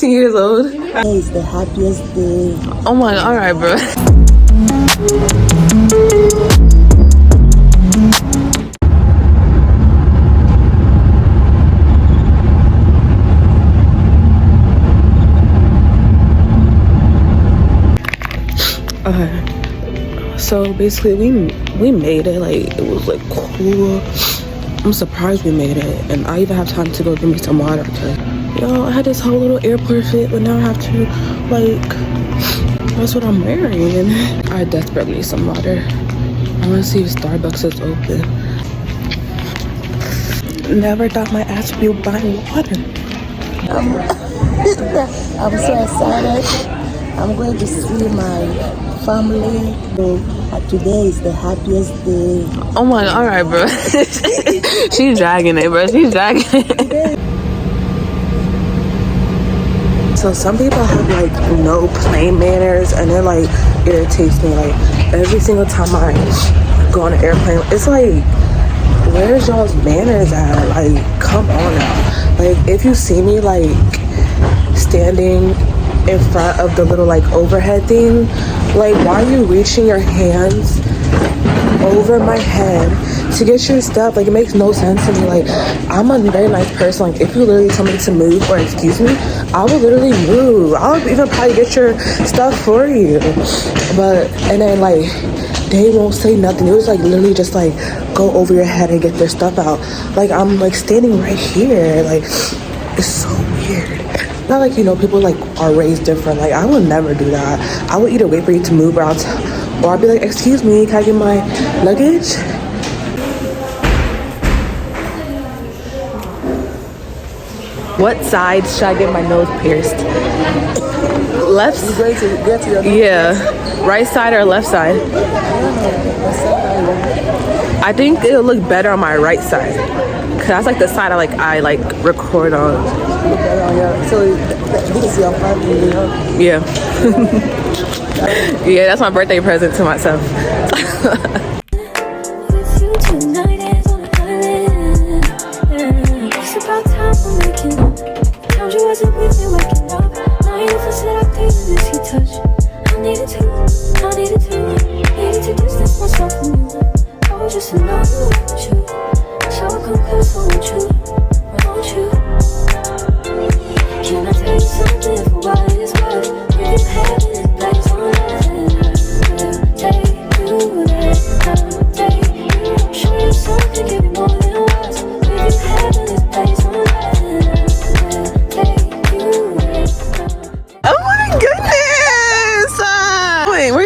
15 years old? It's the happiest day. Oh my god, alright, bro. Okay, so basically we made it. Like, it was like cool. I'm surprised we made it, and I even have time to go get me some water because, I had this whole little airport fit, but now I have to, like, that's what I'm wearing. I desperately need some water. I want to see if Starbucks is open. Never thought my ass would be buying water. I'm so excited. I'm going to see my family. Today is the happiest day. Oh my god, alright, bro. She's dragging it, bro. She's dragging it. So some people have like no plane manners, and it like irritates me. Like every single time I go on an airplane, it's like, where's y'all's manners at? Like, come on now. Like, if you see me like standing in front of the little like overhead thing, like, why are you reaching your hands over my head to get your stuff? Like, it makes no sense to me. Like, I'm a very nice person. Like, if you literally tell me to move or excuse me, I will literally move. I'll even probably get your stuff for you. And then like, they won't say nothing. It was like literally just like go over your head and get their stuff out. Like, I'm like standing right here. Like, it's so weird. Not like, people like are raised different. Like, I would never do that. I would either wait for you to move, or I'd be like, excuse me, can I get my luggage? What side should I get my nose pierced? Left? Yeah. Right side or left side? I think it'll look better on my right side, cause that's like the side I record on. So this is your family, Yeah. Yeah, that's my birthday present to myself.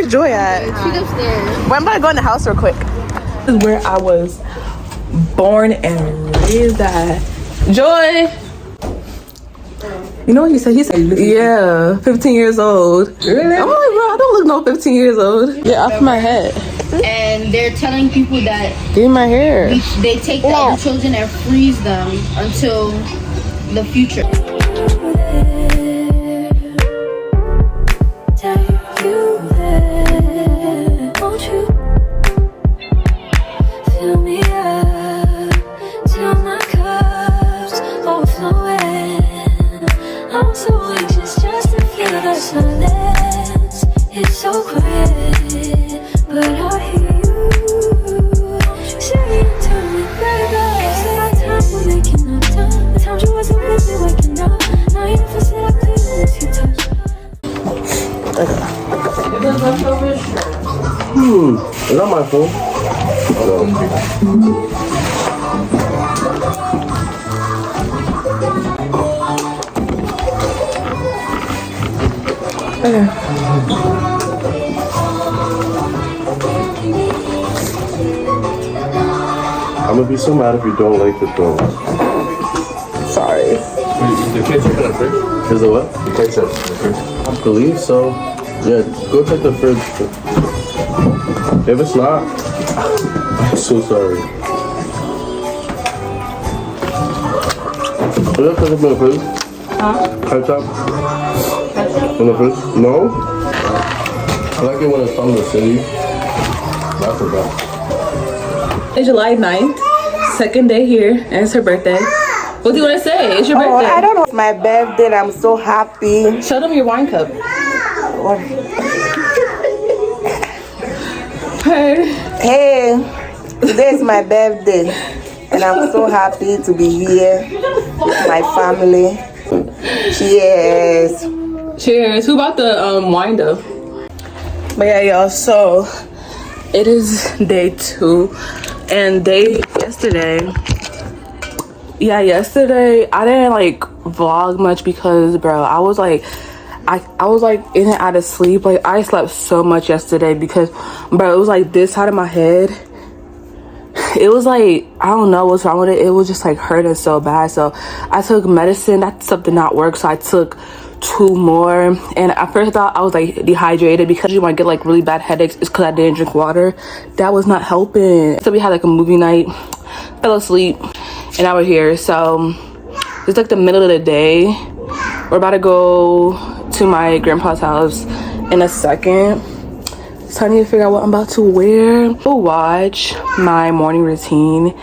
Joy at? She's upstairs. Well, I'm about to go in the house real quick. This is where I was born and raised at. Joy! You know what he said? He said, yeah, 15 years old. Really? I'm like, bro, I don't look no 15 years old. Get off my head. And they're telling people that give me my hair. They take the other children and freeze them until the future. It's so quiet, but I hear you saying to me, baby, say our time we're making up time. The times you wasn't with me waking up. Now you never said I couldn't miss your touch. Is that my phone? Okay. I'm gonna be so mad if you don't like the film. Sorry. The ketchup in the fridge? Is it what? The ketchup in the fridge. I believe so. Yeah, go check the fridge. If it's not, I'm so sorry. Do you have ketchup in the fridge? Huh? Ketchup? In the fridge? No? I like it when it's from the city. That's the best. It's July 9th, second day here, and it's her birthday. What do you want to say? It's your Oh, birthday. I don't know. It's my birthday and I'm so happy. Show them your wine cup. Hey, today is my birthday and I'm so happy to be here with my family. Cheers. Cheers. Who bought the wine though? But yeah, y'all, so it is day 2 and yesterday I didn't like vlog much because bro, I was like in and out of sleep. Like I slept so much yesterday because bro, it was like this side of my head, it was like, I don't know what's wrong with it. It was just like hurting so bad. So I took medicine. That stuff did not work. So I took 2 more. And at first I thought I was like dehydrated because you might get like really bad headaches. It's because I didn't drink water. That was not helping. So we had like a movie night, fell asleep, and now we're here. So it's like the middle of the day. We're about to go to my grandpa's house in a second. So I need to figure out what I'm about to wear. We'll watch my morning routine,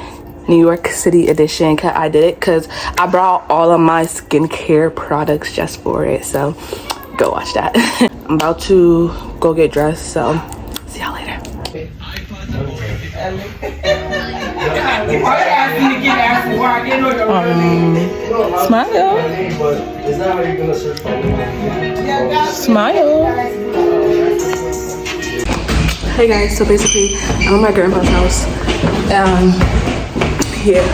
New York City edition. Cause I did it because I brought all of my skincare products just for it. So go watch that. I'm about to go get dressed. So see y'all later. Smile. Smile. Hey guys, so basically I'm at my grandpa's house. Here,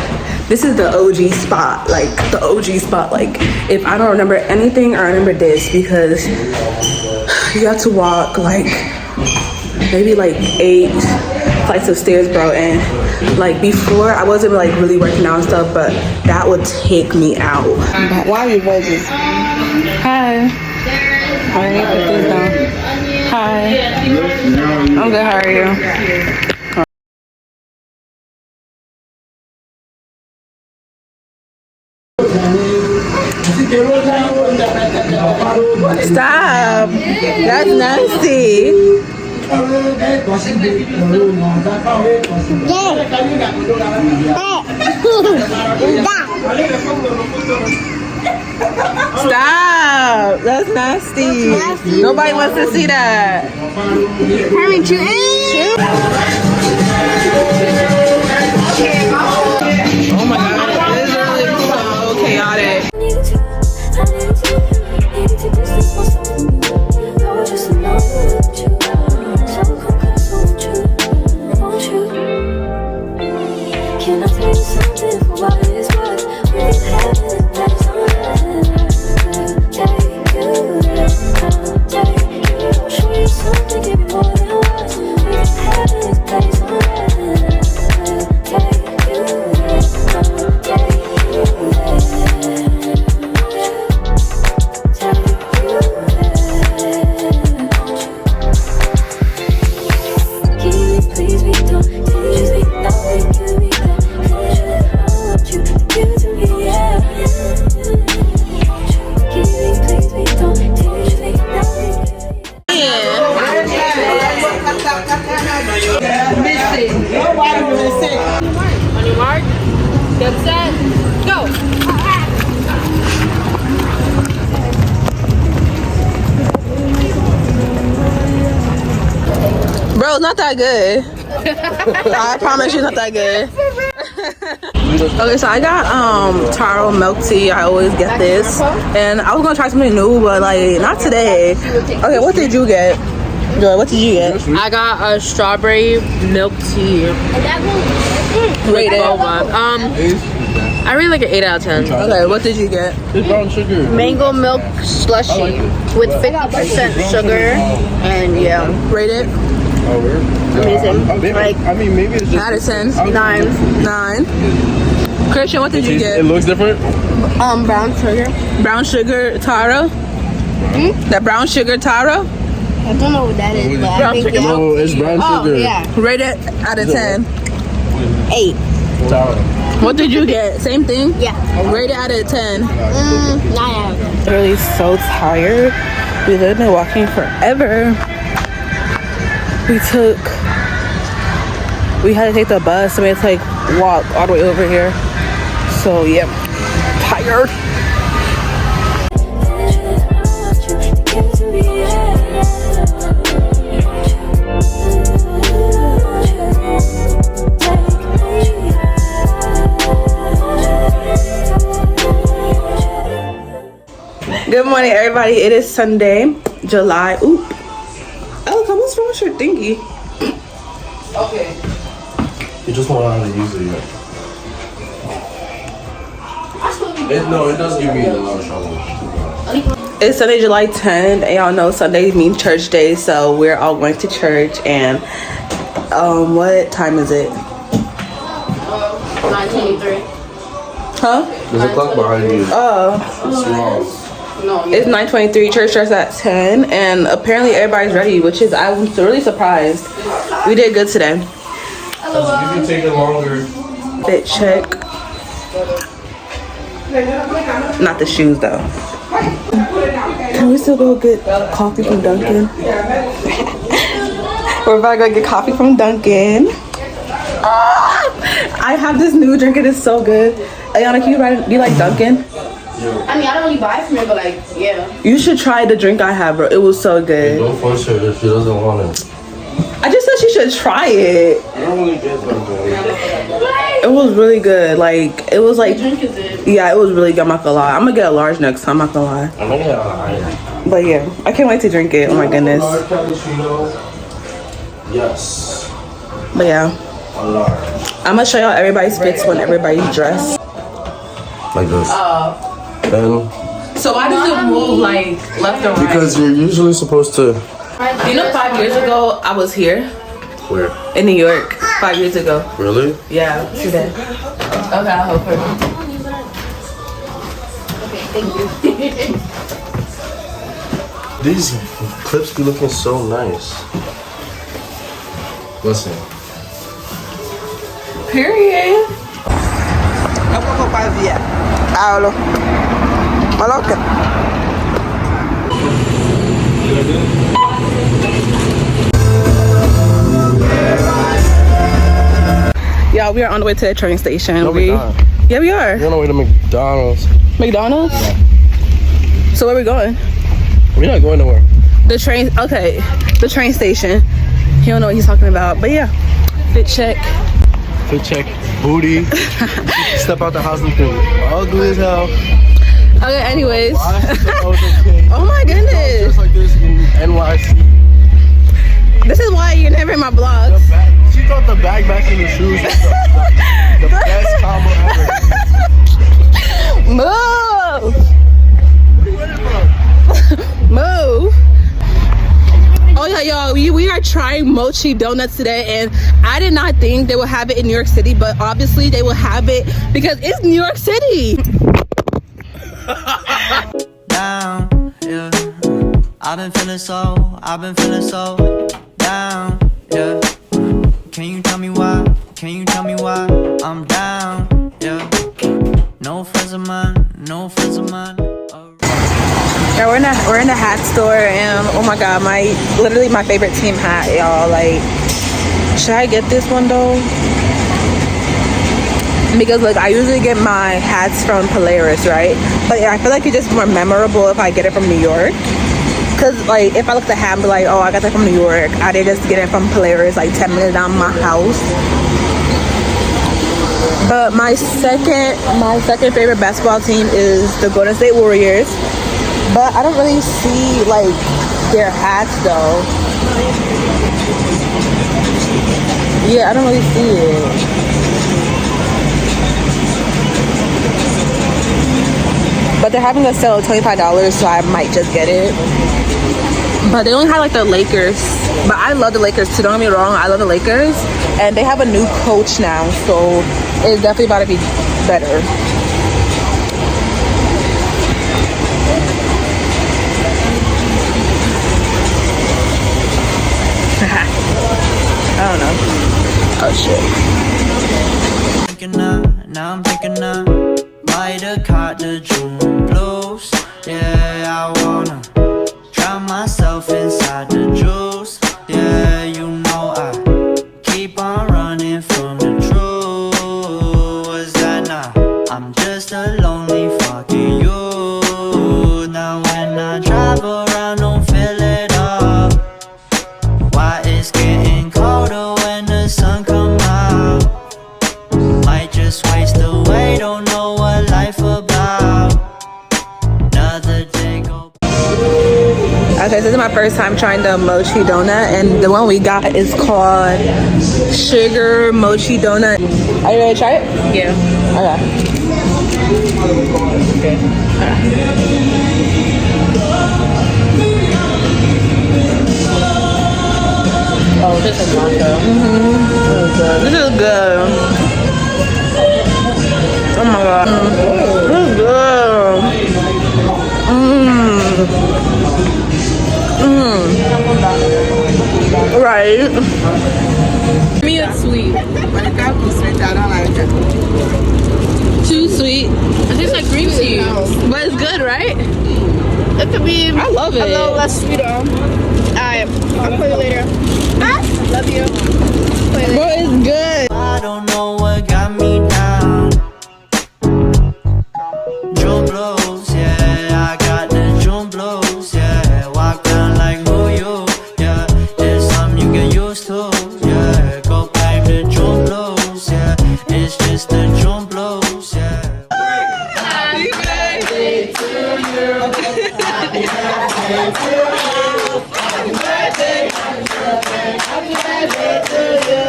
this is the OG spot, like the OG spot. Like if I don't remember anything, I remember this because you have to walk like maybe like 8 flights of stairs, bro. And like before, I wasn't like really working out and stuff, but that would take me out. Why are you virgin? Hi. I need to put this down. Hi. I'm good, how are you? Stop! That's nasty. Stop! That's nasty. Nobody wants to see that. Herman, you in? Oh my god, this is really so chaotic. Can I tell you something for what it is worth? We've had it, that's all take you there, take you. I'll show you something, give you more than I was. We've had it, that's all take you there, take you there. Please be don't just be nothing, give me that. I want you to give it to me, yeah. Please be don't just be nothing. On your mark, get set, go. Bro, it's not that good. I promise you, it's not that good. Okay, so I got taro milk tea. I always get this, and I was gonna try something new, but like not today. Okay, what did you get? Joy, what did you get? I got a strawberry milk tea. Rate it. I really like an 8 out of 10. Okay, what did you get? It's brown sugar. Mango milk slushy with 50% sugar, and yeah, Rate it. amazing. Like I mean, maybe it's just Out of 10. 9. 9. Christian, what did you It get? looks different. Brown sugar. Brown sugar taro. That brown sugar taro. I don't know what that is, but I think yeah. No, it's brown sugar. Yeah, Rate it out of 10. 8. What did you get? Same thing? Yeah. Rate it out of 10. 9 out of 10. Really so tired. We've been walking forever. We had to take the bus and we had to like walk all the way over here. So yeah. tired. Good morning, everybody. It is Sunday, July. Oop. Oh, what's wrong with your thingy? Okay. You just want to know how to use it yet. No, it does give me a lot of trouble. It's Sunday, July 10th, and y'all know Sundays mean church day, so we're all going to church. And what time is it? 9:23. Huh? There's a clock behind you. Oh. It's wrong. No. It's 9:23. Church starts at 10, and apparently everybody's ready, which is I was really surprised. We did good today. You can take it longer. Fit check. Not the shoes though. Can we still go get coffee from Dunkin'? We're about to go get coffee from Dunkin'. I have this new drink. It is so good. Ayana, can you like Dunkin'? I mean, I don't really buy from it, but like, yeah. You should try the drink I have, bro. It was so good. Don't force her if she doesn't want it. I just said she should try it. I don't really get Dunkin'. It was really good. Like, it was like... What drink is it? Yeah, it was really good. I'm not gonna lie. I'm gonna get a large next time. I'm not gonna lie. I'm gonna get a higher. But yeah, I can't wait to drink it. Oh my goodness. Large cappuccino. Yes. But yeah, A large. I'm gonna show y'all everybody's fits when everybody's dressed. Like this. Then. So why does it move like left or right? Because you're usually supposed to. You know, 5 years ago I was here Where? in New York. 5 years ago. Really? Yeah, see that. Okay, I'll help her. Okay, thank you. These clips be looking so nice. Listen. Period. Paolo. Maloca. Yeah, we are on the way to the train station. No, we're not. Yeah, we are. We're on our way to McDonald's. McDonald's? Yeah. So where we going? We're not going nowhere. The train, okay, the train station. He don't know what he's talking about, but yeah, fit check. Fit check. Booty. Step out the house looking ugly as hell. Okay, anyways. Okay. Oh my goodness. Just like this in NYC. This is why you're never in my vlogs. She thought the backpacks and the shoes was the best combo Move! Move! Oh yeah, y'all, we are trying mochi donuts today, and I did not think they would have it in New York City, but obviously they will have it because it's New York City. Down, yeah. I've been feeling so down, yeah. Can you tell me why? I'm down, yeah. No friends of mine. Yeah, we're in the hat store, and oh my god, literally my favorite team hat, y'all. Like, should I get this one though? Because like I usually get my hats from Polaris, right? But yeah, I feel like it's just more memorable if I get it from New York. Cause like if I look at the hat and be like, oh, I got that from New York, I did just get it from Polaris, like 10 minutes down my house. But my second favorite basketball team is the Golden State Warriors. But I don't really see like their hats though. Yeah, I don't really see it. But they're having a sale of $25, so I might just get it. But they only had like the Lakers. But I love the Lakers too, don't get me wrong, I love the Lakers. And they have a new coach now, so it's definitely about to be better. I don't know. Oh shit. Now I'm picking up. Might have caught the June blues. Yeah, I wanna drown myself inside the juice. Yeah, you know I keep on running from the truth. Was that not? I'm just a lonely fuck. my first time trying the mochi donut, and the one we got is called sugar mochi donut. Are you ready to try it? Yeah. Okay. Oh, this is matcha. This is good. Oh my god. This is good. Right. Me, it's sweet. When it comes to sweet, I don't like it. Too sweet. It tastes like green tea. But it's good, right? It could be I love it. a little less sweet. Alright, I'll call you later. Love you. Call you later. Bro, it's good. I don't know what got me down. June blues, yeah, I got the June blues, yeah. Walk down like New York, yeah. It's something you get used to, yeah. Go back to June blues, yeah. It's just the June blues, yeah. Happy birthday to you. Happy birthday to you. Happy birthday. Happy birthday to you.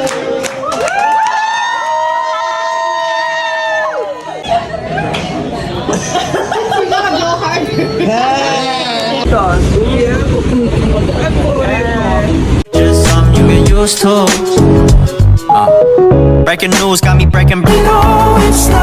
Just something you get used to. Breaking news got me breaking. No, it's not.